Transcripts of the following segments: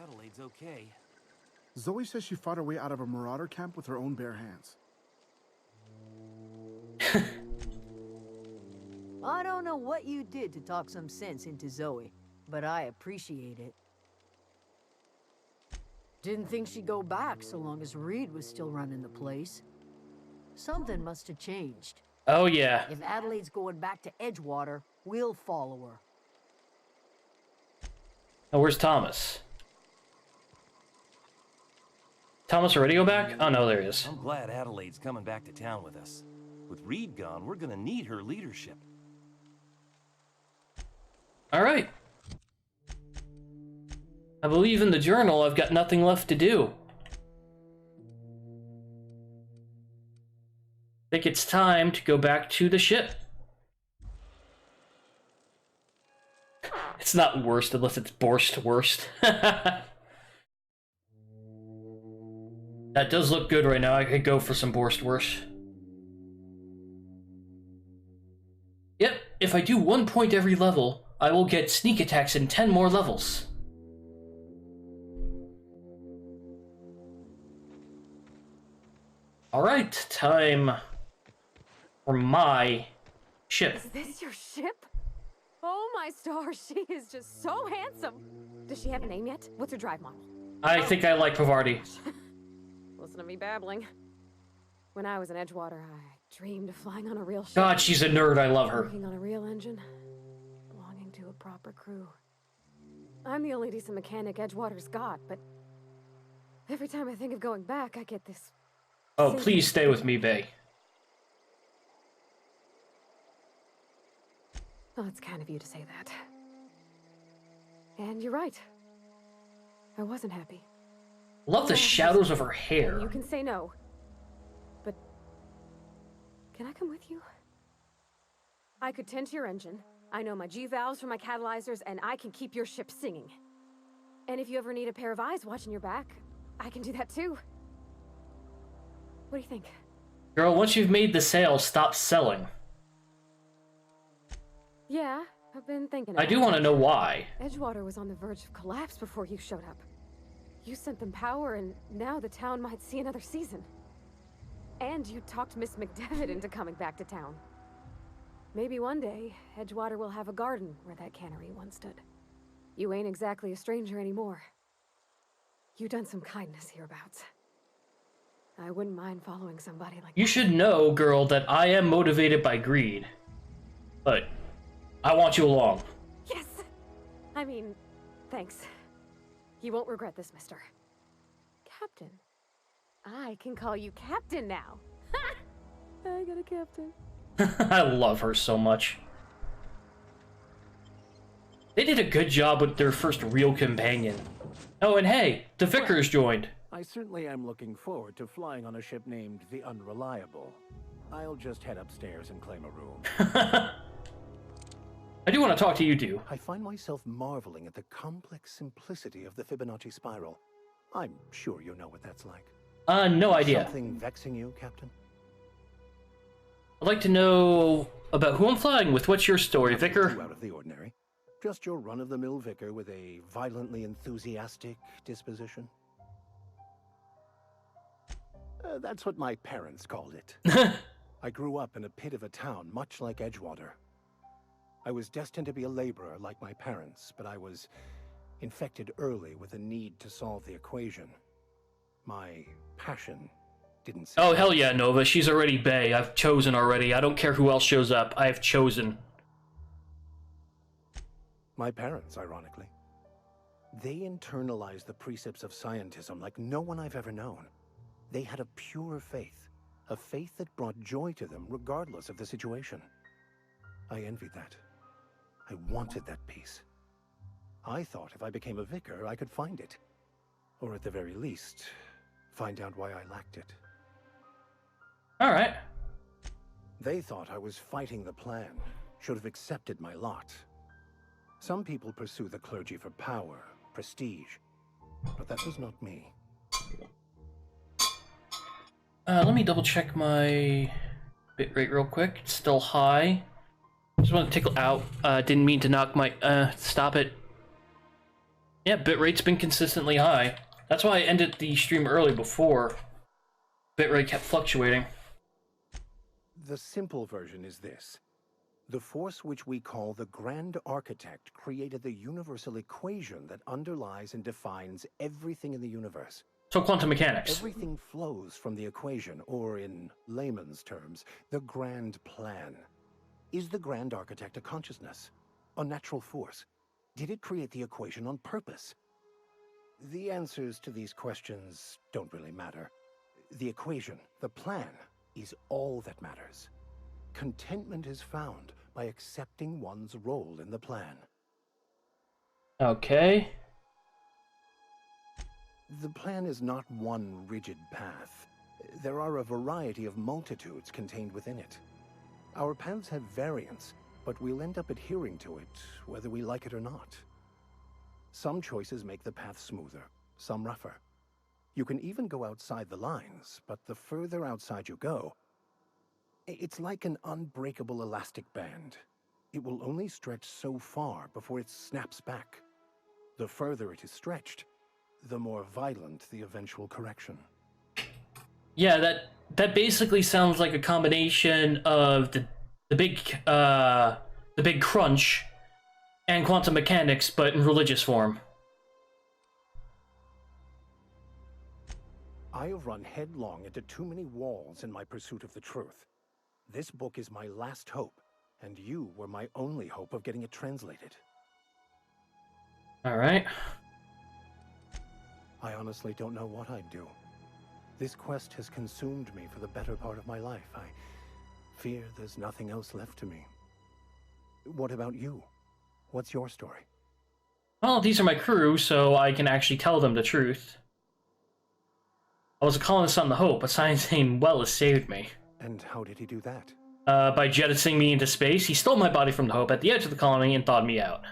Adelaide's okay. Zoe says she fought her way out of a marauder camp with her own bare hands. I don't know what you did to talk some sense into Zoe, but I appreciate it. Didn't think she'd go back so long as Reed was still running the place. Something must have changed. Oh, yeah. If Adelaide's going back to Edgewater, we'll follow her. Oh, where's Thomas? Thomas already go back? Oh, no, there he is. I'm glad Adelaide's coming back to town with us. With Reed gone, we're gonna need her leadership. All right. I believe in the journal. I've got nothing left to do. I think it's time to go back to the ship. It's not worst unless it's Borscht worst. That does look good right now. I could go for some Borscht. Yep, if I do 1 point every level, I will get sneak attacks in 10 more levels. Alright, time for my ship. Is this your ship? Oh my stars, she is just so handsome. Does she have a name yet? What's her drive model? I think I like Pavardi. Listen to me babbling. When I was in Edgewater, I dreamed of flying on a real ship. God, she's a nerd. I love her. Working on a real engine, belonging to a proper crew. I'm the only decent mechanic Edgewater's got, but every time I think of going back, I get this... Oh, please stay with me, Bae. Well, it's kind of you to say that. And you're right. I wasn't happy. Love the shadows of her hair. You can say no. But can I come with you? I could tend to your engine. I know my G-valves for my catalyzers, and I can keep your ship singing. And if you ever need a pair of eyes watching your back, I can do that too. What do you think? Girl, once you've made the sale, stop selling. Yeah, I've been thinking I do want to know why. Edgewater was on the verge of collapse before you showed up. You sent them power, and now the town might see another season. And you talked Miss McDevitt into coming back to town. Maybe one day, Edgewater will have a garden where that cannery once stood. You ain't exactly a stranger anymore. You done some kindness hereabouts. I wouldn't mind following somebody like You should know, girl, that I am motivated by greed. But I want you along. Yes! I mean, thanks. You won't regret this, mister. Captain. I can call you Captain now. Ha! I got a captain. I love her so much. They did a good job with their first real companion. Oh, and hey, the Vickers joined. I certainly am looking forward to flying on a ship named the Unreliable. I'll just head upstairs and claim a room. I do want to talk to you two. I find myself marveling at the complex simplicity of the Fibonacci spiral. I'm sure you know what that's like. No idea. Something vexing you, Captain? I'd like to know about who I'm flying with. What's your story, Vicar? Too out of the ordinary. Just your run-of-the-mill vicar with a violently enthusiastic disposition. That's what my parents called it. I grew up in a pit of a town, much like Edgewater. I was destined to be a laborer like my parents, but I was infected early with a need to solve the equation. My passion didn't see. Oh, hell yeah, Nova. She's already Bae. I've chosen already. I don't care who else shows up. I have chosen. My parents, ironically. They internalized the precepts of scientism like no one I've ever known. They had a pure faith, a faith that brought joy to them regardless of the situation. I envied that. I wanted that peace. I thought if I became a vicar, I could find it. Or at the very least, find out why I lacked it. Alright. They thought I was fighting the plan, should have accepted my lot. Some people pursue the clergy for power, prestige, but that was not me. Let me double check my bitrate real quick. It's still high. Just want to tickle out. Didn't mean to knock my, stop it. Yeah, bitrate's been consistently high. That's why I ended the stream early before. Bitrate kept fluctuating. The simple version is this. The force which we call the Grand Architect created the universal equation that underlies and defines everything in the universe. So quantum mechanics. Everything flows from the equation, or in layman's terms, the grand plan. Is the Grand Architect a consciousness? A natural force? Did it create the equation on purpose? The answers to these questions don't really matter. The equation, the plan, is all that matters. Contentment is found by accepting one's role in the plan. Okay. The plan is not one rigid path. There are a variety of multitudes contained within it. Our paths have variance, but we'll end up adhering to it, whether we like it or not. Some choices make the path smoother, some rougher. You can even go outside the lines, but the further outside you go, it's like an unbreakable elastic band. It will only stretch so far before it snaps back. The further it is stretched, the more violent the eventual correction. Yeah, that basically sounds like a combination of the big crunch and quantum mechanics, but in religious form. I have run headlong into too many walls in my pursuit of the truth. This book is my last hope, and you were my only hope of getting it translated. All right. I honestly don't know what I'd do. This quest has consumed me for the better part of my life. I fear there's nothing else left to me. What about you? What's your story? Well, these are my crew, so I can actually tell them the truth. I was a colonist on the Hope, but science named Wells saved me. And how did he do that? By jettisoning me into space, he stole my body from the Hope at the edge of the colony and thawed me out.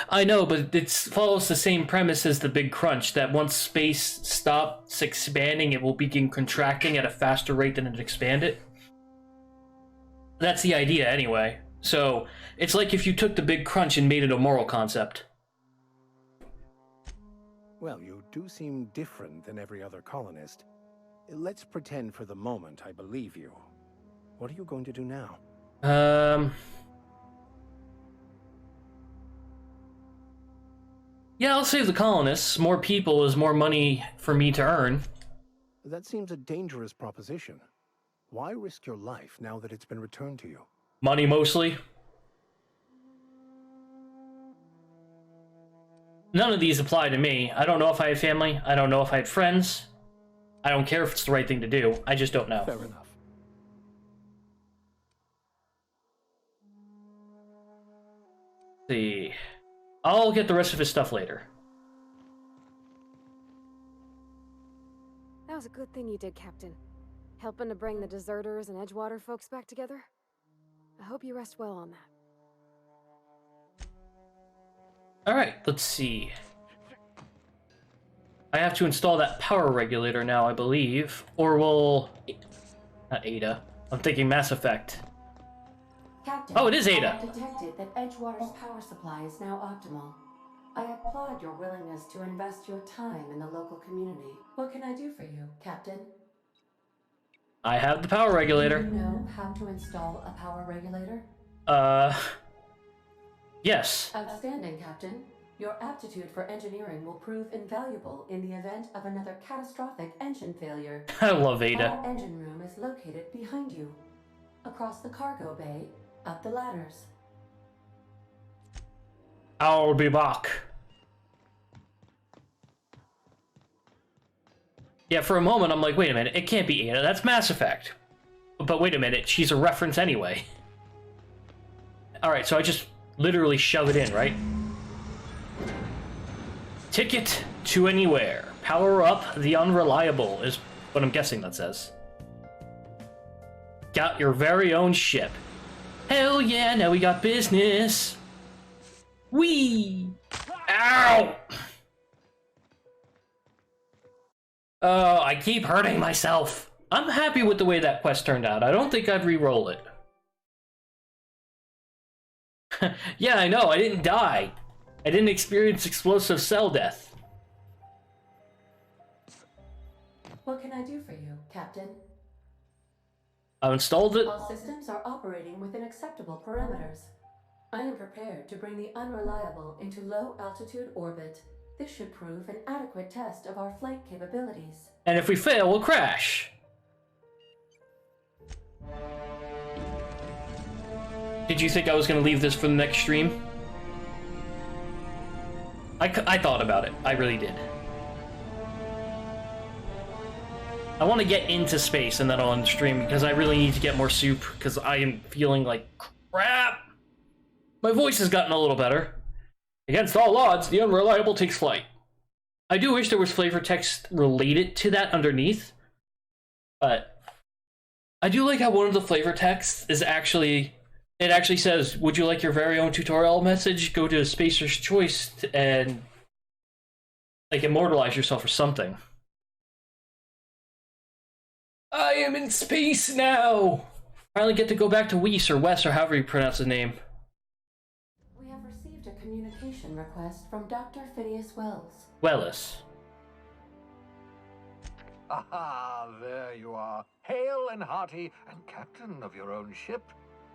I know, but it follows the same premise as the Big Crunch, that once space stops expanding, it will begin contracting at a faster rate than it expanded. That's the idea, anyway. So, it's like if you took the Big Crunch and made it a moral concept. Well, you do seem different than every other colonist. Let's pretend for the moment I believe you. What are you going to do now? Yeah, I'll save the colonists. More people is more money for me to earn. That seems a dangerous proposition. Why risk your life now that it's been returned to you? Money, mostly. None of these apply to me. I don't know if I had family. I don't know if I had friends. I don't care if it's the right thing to do. I just don't know. Fair enough. Let's see. I'll get the rest of his stuff later. That was a good thing you did, Captain. Helping to bring the deserters and Edgewater folks back together. I hope you rest well on that. Alright, let's see. I have to install that power regulator now, I believe. Or will... Not Ada. I'm thinking Mass Effect. Captain, Oh, it is Ada. I have detected that Edgewater's power supply is now optimal. I applaud your willingness to invest your time in the local community. What can I do for you, Captain? I have the power regulator. Do you know how to install a power regulator? Yes. Outstanding, Captain. Your aptitude for engineering will prove invaluable in the event of another catastrophic engine failure. I love Ada. Our engine room is located behind you. Across the cargo bay, up the ladders. I'll be back. Yeah, for a moment I'm like, wait a minute, it can't be Ada, that's Mass Effect. But wait a minute, she's a reference anyway. Alright, so I just literally shove it in, right? Ticket to anywhere. Power up the Unreliable is what I'm guessing that says. Got your very own ship. Hell yeah, now we got business. Whee! Ow! Oh, I keep hurting myself. I'm happy with the way that quest turned out. I don't think I'd re-roll it. Yeah, I know, I didn't die. I didn't experience explosive cell death. What can I do for you, Captain? I've installed it. All systems are operating within acceptable parameters. I am prepared to bring the Unreliable into low-altitude orbit. This should prove an adequate test of our flight capabilities. And if we fail, we'll crash. Did you think I was going to leave this for the next stream? I thought about it. I really did. I want to get into space and then on stream because I really need to get more soup because I am feeling like crap. My voice has gotten a little better. Against all odds, the Unreliable takes flight. I do wish there was flavor text related to that underneath, but I do like how one of the flavor texts is actually, it actually says, would you like your very own tutorial message? Go to Spacer's Choice and like immortalize yourself or something. I am in space now! Finally get to go back to Weiss or Wes or however you pronounce his name. We have received a communication request from Dr. Phineas Wells. Wellis. Aha, there you are. Hale and hearty, and captain of your own ship.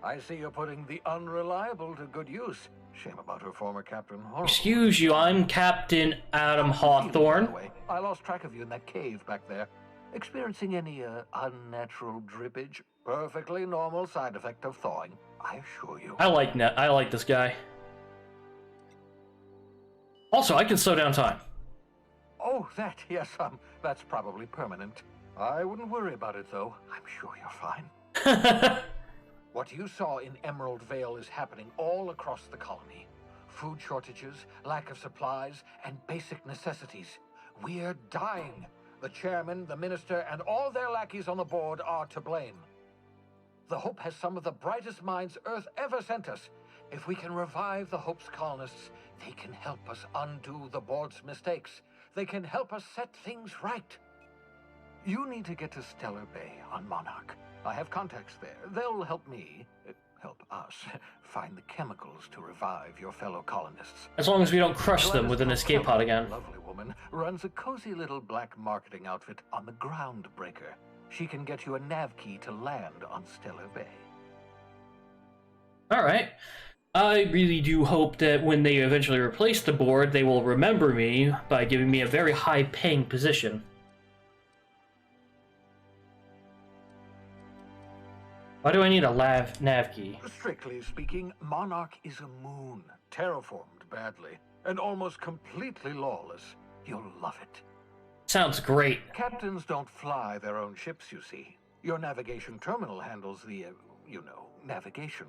I see you're putting the Unreliable to good use. Shame about her former captain. Horrible. Excuse you, I'm Captain Adam Hawthorne. By the way, I lost track of you in that cave back there. Experiencing any unnatural drippage? Perfectly normal side effect of thawing, I assure you. I like this guy. Also, I can slow down time. Oh, that, yes, that's probably permanent. I wouldn't worry about it, though. I'm sure you're fine. What you saw in Emerald Vale is happening all across the colony. Food shortages, lack of supplies, and basic necessities. We're dying. The chairman, the minister, and all their lackeys on the board are to blame. The Hope has some of the brightest minds Earth ever sent us. If we can revive the Hope's colonists, they can help us undo the board's mistakes. They can help us set things right. You need to get to Stellar Bay on Monarch. I have contacts there. They'll help us, find the chemicals to revive your fellow colonists. As long as we don't crush them with an escape pod again. Lovely woman runs a cozy little black marketing outfit on the Groundbreaker. She can get you a nav key to land on Stellar Bay. Alright. I really do hope that when they eventually replace the board, they will remember me by giving me a very high-paying position. Why do I need a nav key? Strictly speaking, Monarch is a moon, terraformed badly, and almost completely lawless. You'll love it. Sounds great. Captains don't fly their own ships, you see. Your navigation terminal handles the, navigation.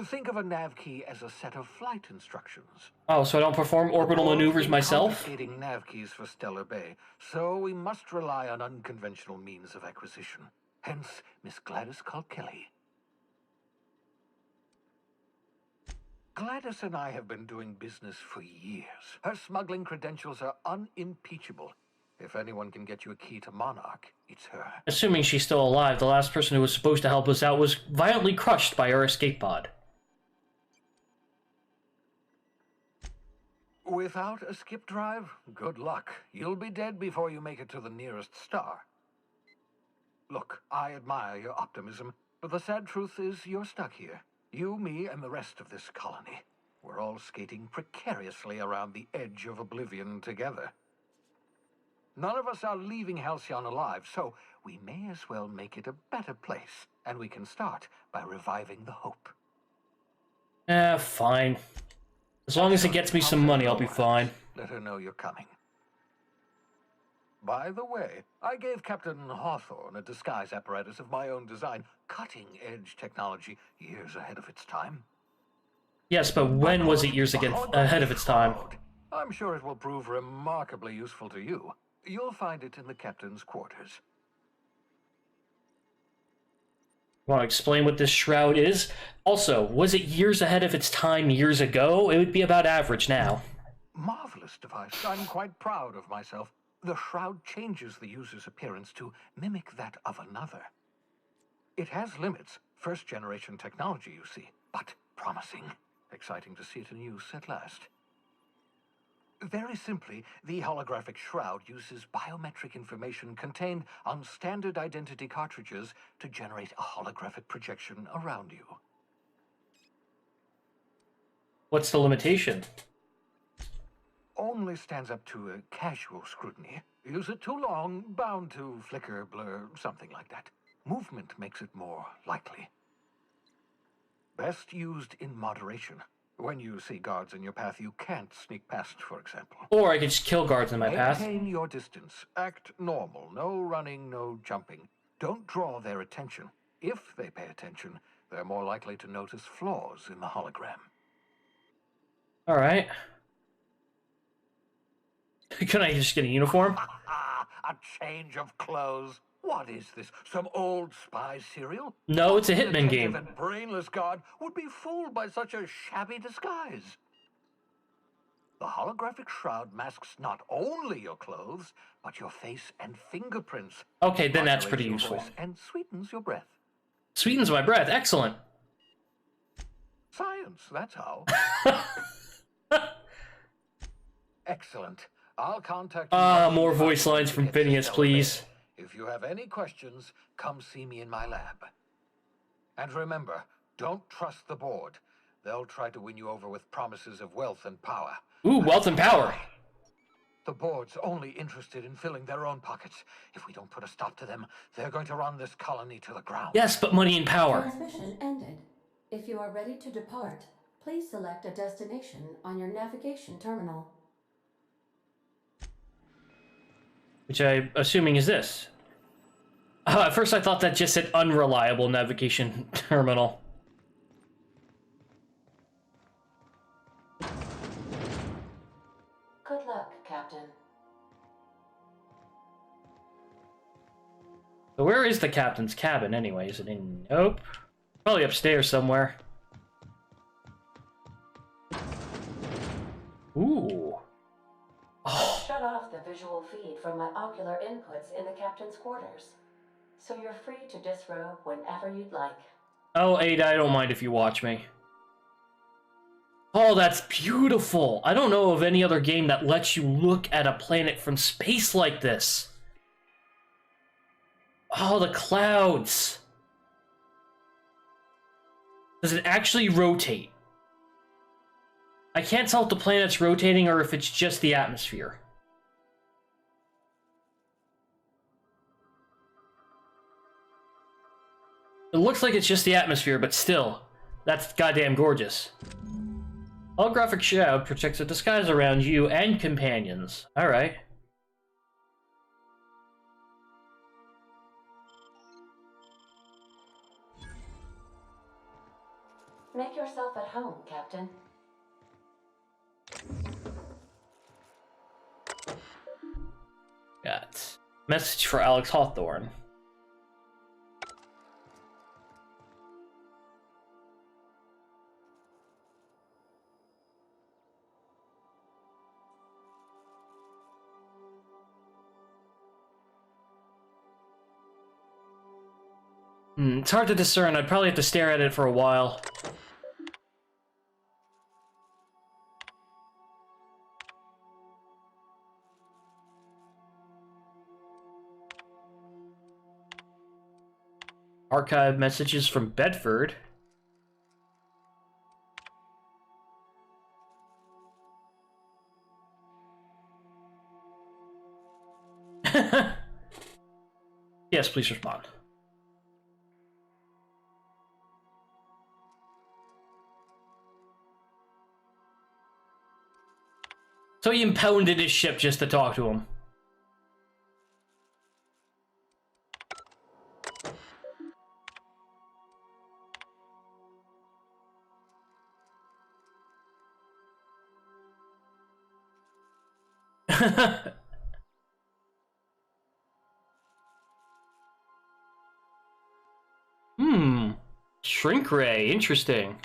Think of a nav key as a set of flight instructions. Oh, so I don't perform orbital maneuvers myself? Confiscating nav keys for Stellar Bay, so we must rely on unconventional means of acquisition. Hence, Miss Gladys Kilkelly. Gladys and I have been doing business for years. Her smuggling credentials are unimpeachable. If anyone can get you a key to Monarch, it's her. Assuming she's still alive, the last person who was supposed to help us out was violently crushed by our escape pod. Without a skip drive, good luck. You'll be dead before you make it to the nearest star. Look, I admire your optimism, but the sad truth is you're stuck here. You, me, and the rest of this colony. We're all skating precariously around the edge of oblivion together. None of us are leaving Halcyon alive, so we may as well make it a better place, and we can start by reviving the Hope. Fine. As long as it gets me some money, I'll be fine. Let her know you're coming. By the way, I gave Captain Hawthorne a disguise apparatus of my own design, cutting-edge technology, years ahead of its time. Yes, but when was it years ahead of its time? I'm sure it will prove remarkably useful to you. You'll find it in the captain's quarters. Want to explain what this shroud is? Also, was it years ahead of its time years ago? It would be about average now. Marvelous device. I'm quite proud of myself. The shroud changes the user's appearance to mimic that of another. It has limits, first-generation technology, you see, but promising. Exciting to see it in use at last. Very simply, the holographic shroud uses biometric information contained on standard identity cartridges to generate a holographic projection around you. What's the limitation? Only stands up to a casual scrutiny. Use it too long, bound to flicker, blur, something like that. Movement makes it more likely. Best used in moderation. When you see guards in your path you can't sneak past, for example. Or I could just kill guards in my path. Maintain your distance. Act normal. No running, no jumping. Don't draw their attention. If they pay attention, they're more likely to notice flaws in the hologram. Alright. Can I just get a uniform? A change of clothes. What is this? Some old spy serial? No, it's a Hitman Detective game. and brainless guard would be fooled by such a shabby disguise. The holographic shroud masks not only your clothes, but your face and fingerprints. Okay, then that's pretty Modulates your useful. voice and sweetens your breath. Sweetens my breath. Excellent. Science, that's how. Excellent. I'll contact you. More voice lines from Phineas, please. If you have any questions, come see me in my lab. And remember, don't trust the board. They'll try to win you over with promises of wealth and power. Ooh, wealth and power. The board's only interested in filling their own pockets. If we don't put a stop to them, they're going to run this colony to the ground. Yes, but money and power. Transmission ended. If you are ready to depart, please select a destination on your navigation terminal. Which I'm assuming is this. At first I thought that just said unreliable navigation terminal. Good luck, Captain. So where is the captain's cabin anyway? Is it in... Nope. Probably upstairs somewhere. Ooh. Oh. Shut off the visual feed from my ocular inputs in the captain's quarters, so you're free to disrobe whenever you'd like. Oh, Ada, I don't mind if you watch me. Oh, that's beautiful. I don't know of any other game that lets you look at a planet from space like this. Oh, the clouds. Does it actually rotate? I can't tell if the planet's rotating or if it's just the atmosphere. It looks like it's just the atmosphere, but still, that's goddamn gorgeous. Holographic shroud protects a disguise around you and companions. Alright. Make yourself at home, Captain. Got message for Alex Hawthorne. It's hard to discern. I'd probably have to stare at it for a while. Archive messages from Bedford. Yes, please respond. So he impounded his ship just to talk to him. Shrink ray, interesting.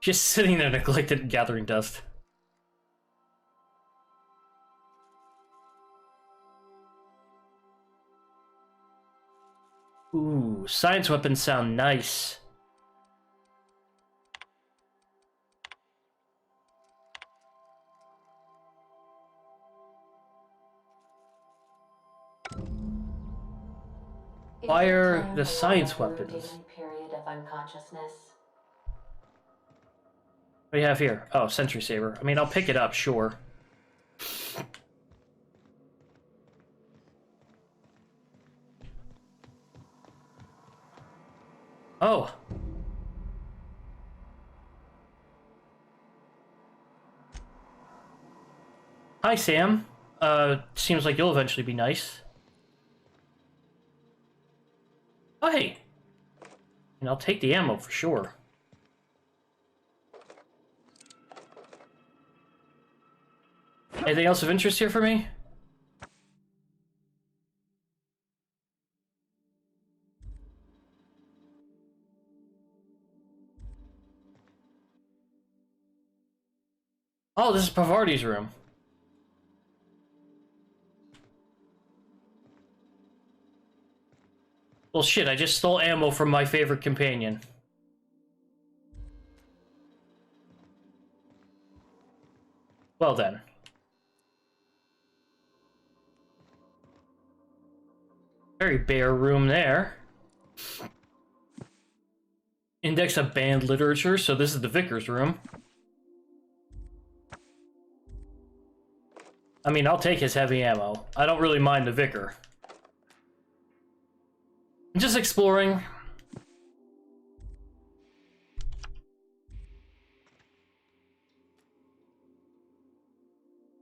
Just sitting there neglected and gathering dust. Ooh, science weapons sound nice. Fire the science weapons. Period of unconsciousness. What do you have here? Oh, Sentry Saber. I mean, I'll pick it up, sure. Oh. Hi, Sam. Seems like you'll eventually be nice. Oh, hey. And I'll take the ammo for sure. Anything else of interest here for me? Oh, this is Pavardi's room. Well, shit, I just stole ammo from my favorite companion. Well then. Very bare room there. Index of banned literature, so this is the Vicar's room. I mean, I'll take his heavy ammo. I don't really mind the Vicar. I'm just exploring.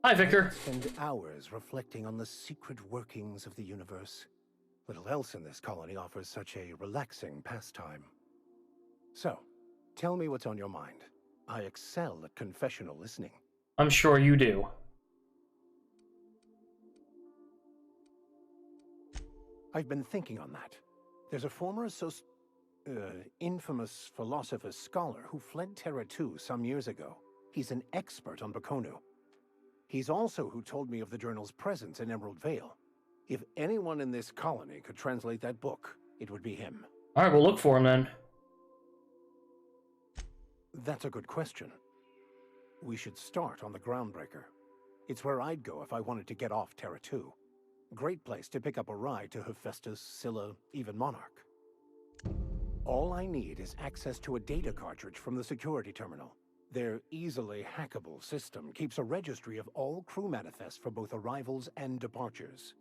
Hi, Vicar. Spend hours reflecting on the secret workings of the universe. Little else in this colony offers such a relaxing pastime. So, tell me what's on your mind. I excel at confessional listening. I'm sure you do. I've been thinking on that. There's a former infamous philosopher scholar who fled Terra 2 some years ago. He's an expert on Bakonu. He's also who told me of the journal's presence in Emerald Vale. If anyone in this colony could translate that book, it would be him. Alright, we'll look for him then. That's a good question. We should start on the Groundbreaker. It's where I'd go if I wanted to get off Terra 2. Great place to pick up a ride to Hephaestus, Scylla, even Monarch. All I need is access to a data cartridge from the security terminal. Their easily hackable system keeps a registry of all crew manifests for both arrivals and departures.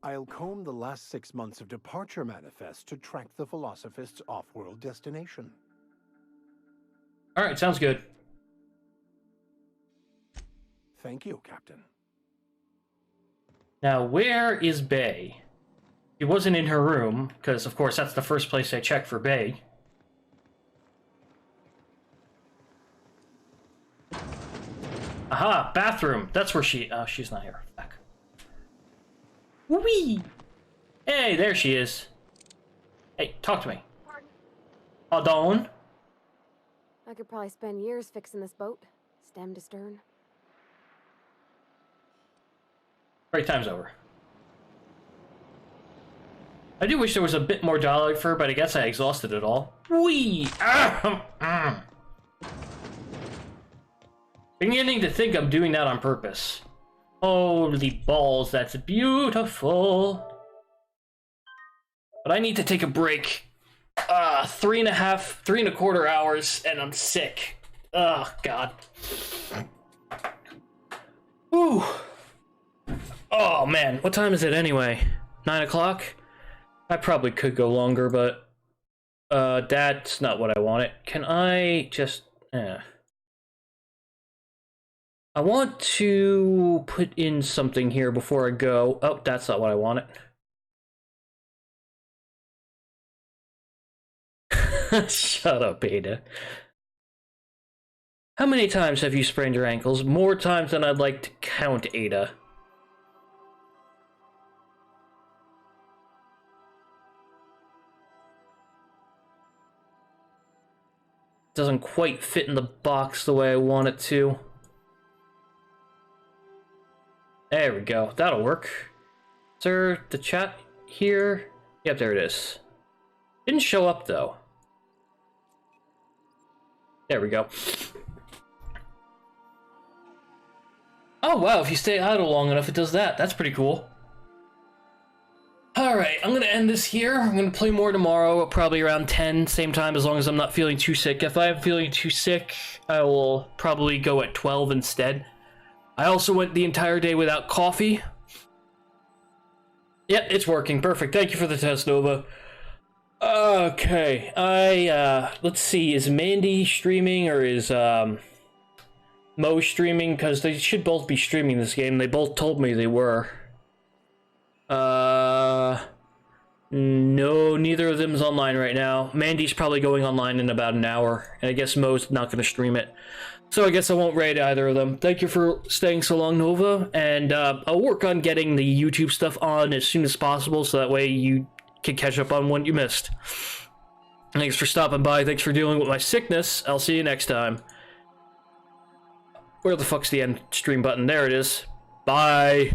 I'll comb the last 6 months of departure manifests to track the Philosophist's off-world destination. Alright, sounds good. Thank you, Captain. Now, where is Bay? She wasn't in her room, because of course that's the first place I check for Bay. Aha, bathroom. That's where she... Oh, she's not here. Fuck. Whee! Hey, there she is. Hey, talk to me. Pardon? I could probably spend years fixing this boat, stem to stern. Great time's over. I do wish there was a bit more dialogue for her, but I guess I exhausted it all. Whee! Beginning to think I'm doing that on purpose. Holy balls, that's beautiful. But I need to take a break. 3.25 hours, and I'm sick. Oh, God. Whew. Oh, man. What time is it anyway? 9 o'clock? I probably could go longer, but... that's not what I wanted. Can I just... I want to put in something here before I go. Oh, that's not what I wanted. Shut up, Ada. How many times have you sprained your ankles? More times than I'd like to count, Ada. doesn't quite fit in the box the way I want it to. There we go. That'll work. Is there the chat here? Yep, there it is. Didn't show up, though. There we go. Oh, wow. If you stay idle long enough, it does that. That's pretty cool. Alright, I'm going to end this here. I'm going to play more tomorrow, probably around 10, same time, as long as I'm not feeling too sick. If I am feeling too sick, I will probably go at 12 instead. I also went the entire day without coffee. Yep, it's working. Perfect. Thank you for the test, Nova. Okay, let's see, is Mandy streaming or is, Mo streaming? Because they should both be streaming this game. They both told me they were. No, neither of them is online right now. Mandy's probably going online in about an hour, and I guess Mo's not going to stream it. So I guess I won't raid either of them. Thank you for staying so long, Nova, and I'll work on getting the YouTube stuff on as soon as possible, so that way you can catch up on what you missed. Thanks for stopping by. Thanks for dealing with my sickness. I'll see you next time. Where the fuck's the end stream button? There it is. Bye.